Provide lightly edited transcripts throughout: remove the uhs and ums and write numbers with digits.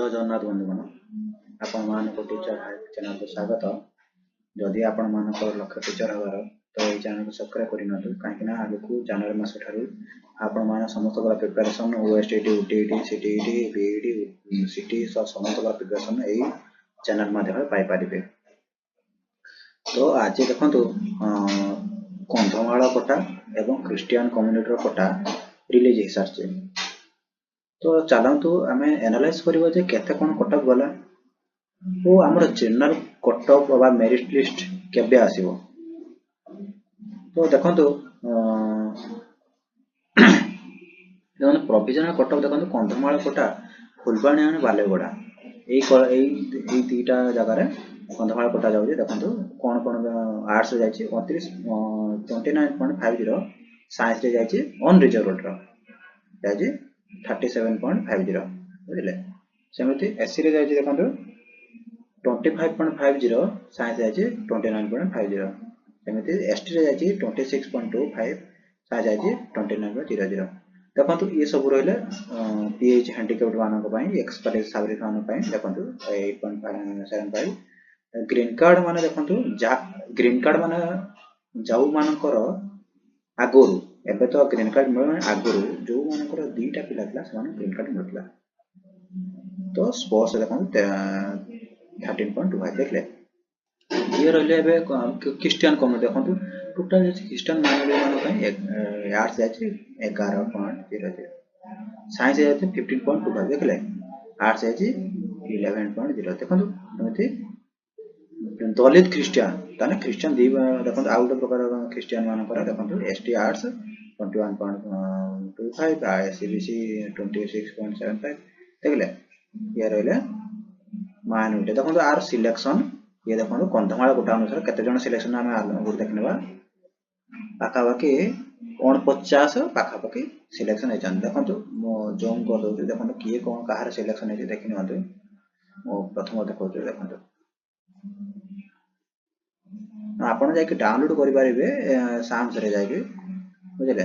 जय जगन्नाथ बंधुगण आपण मानक टीचर हाइट चैनल को स्वागत। जदि आपण मानक लक्ष्य टीचर हबार तो ये चैनल को सब्सक्राइब करिनतु कहीं आगु जनवरी मास ठारू आपण मान समस्त preparation OSTT UTT CTT B.Ed सीटी समस्त प्रिपरेशन यही चैनल माध्यम पाई पारिबे। तो आज देखंतु कंधमाल कोटा एवं क्रिस्टियन कम्युनिटी कोटा रिलीज हो सारी। तो चलतु आम एनालाइज करवा जे केते कोन कटअप गला ओ हमर जनरल कटअप बा मेरिट लिस्ट केबे आसीबो। तो देखंतु प्रोविजनल कटअप देखंतु कंधमाल कोटा फुलबाणी और बालेगोड़ा यही दुईटा जगह रे कंधमाल कोटा जाउजे। देखंतु कोन कोन आर्ट्स जाइछि 29.50 साइंस रे जाइछि अनरिजर्वड रो जाइछि 37.50 बुझिले। सेमति एससी रे जाइछि देखंतु 25.50 साइंस जाइछि 29.50 सेमति एसटी रे जाइछि 26.25 साइंस जाइछि 29.00। देखंतु ये सब रहले पीएच हैंडिकैप्ड मानक पई एक्सपर्टाइज साबरी मानक पई देखंतु 8.75 ग्रीन कार्ड माने देखंतु ग्रीन कार्ड माने जाऊ मानकर आगोरु एबे तो ग्रीन कार्ड मिलने आगुरी जो मानकर दुईटा पिला थिला से ग्रीन कार्ड मिलता। तो स्पोर्ट्स देखो 13.25 देखले ये रहिले एबे क्रिश्चियन कम्युनिटी देखो टोटल क्रिश्चियन माइनॉरिटी मान आर्ट्स जाछि 11.00 साइंस जाछि 15.25 देखले आर्ट्स जाछि 11.0 देखो एमति दलित क्रिश्चियन ताने क्रिश्चियन दी देखो आउट प्रकार क्रिश्चियन मानकर देखो एसटी आर्ट्स 21.25 आईसीबीसी 26.75 देखले ये रहले माइनॉरिटी देखो आर सिलेक्शन ये देखो कंधमाल कोटा अनुसार केते जण सिलेक्शन आमे आगु देखनेबा पाखा बाकी 49 पाखा बाकी सिलेक्शन हे जान देखो मो जोन कर दो देखो किए कोन कहार सिलेक्शन हे देखि नथु मो प्रथम देखो देखो आपण जाके डाउनलोड करि पारिबे साम्स रे जाके बुझले।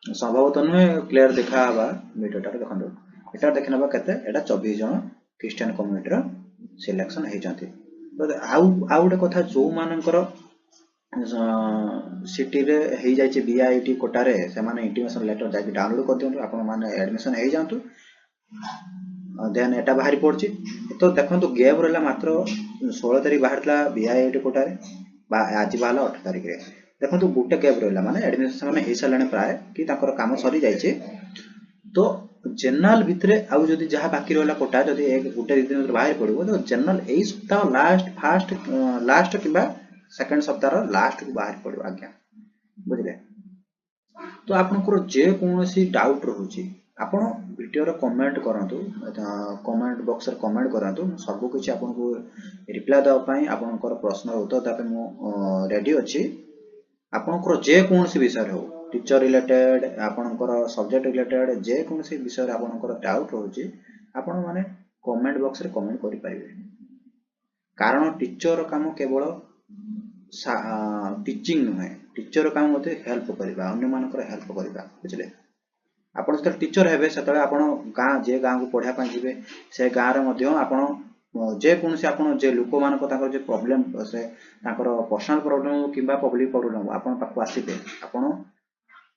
संभवतः नुहे क्लियर देखा हवा वीडियोटा देखंतु एटा देखनबा केते एटा 24 जण क्रिश्चियन कम्युनिटी रो सिलेक्शन हे जंती। तो आउ गोटे कथा जो मानकर सिटी रे हे जायछि बीआईटी कोटा रे से माने इंटिमेशन लेटर जाके डाउनलोड कर दियंतु आपण माने एडमिशन हे जांतु देन एटा बाहरी पड़छि। तो देखंतु गैप रहला मात्र 16 तारिख बाहरला बीआईटी कोटा रे आज बाहला 8 तारिख रे देखंतु गुटे गैप रहला माने एडमिशन माने हे सालाने प्राय कि ताकर काम सरी जायछि। तो जनरल भितरे आउ जदी जहा बाकी रहला कोटा जदी एक गुटे दिन बाहर पड़िबो तो जनरल एई सप्ताह लास्ट किबा सेकंड सप्ताह लास्ट को बाहर पड़िबो आज्ञा बुझले। तो आपनकर जे कोनोसी डाउट रहउछि आपण वीडियो रो कमेंट करंतु कमेंट बॉक्स रे कमेंट करंतु सब कुछ आपनको रिप्लाई दवा पई आपनकर प्रश्न उत्तर दापे मो रेडी अछि। आपनकर जे कोनोसी विषय हो टीचर रिलेटेड आपनकर सब्जेक्ट रिलेटेड जे कोनोसी विषय रे आपनकर डाउट रहउछि आपण माने कमेंट बॉक्स रे कमेंट करि पाइबे। कारण टीचर काम केवल टीचिंग नुहे टीचर काम मते हेल्प करबा अन्य मानकर हेल्प करबा बुझले। आपण जते टीचर हेबे सेतले आपण गां जे गां को पढा पई जिवे से गां रे मध्ये आपण जे कोनोसी आपण जे लोक मानको ताकर जे प्रॉब्लम से ताकर पर्सनल प्रॉब्लम किबा पब्लिक प्रॉब्लम आपण पाखु आसीबे आपण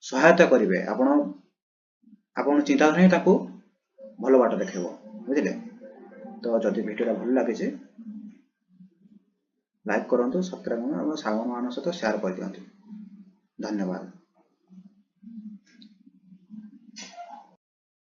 सहायता करिवे आपण चिंता नहीं ताको भलो बाट देखैबो बुझिले। तो जदि वीडियो भल लागे जे लाइक करंतु सब्सक्राइब करंतु और साथी मान सहित शेयर कर दियंतु। धन्यवाद।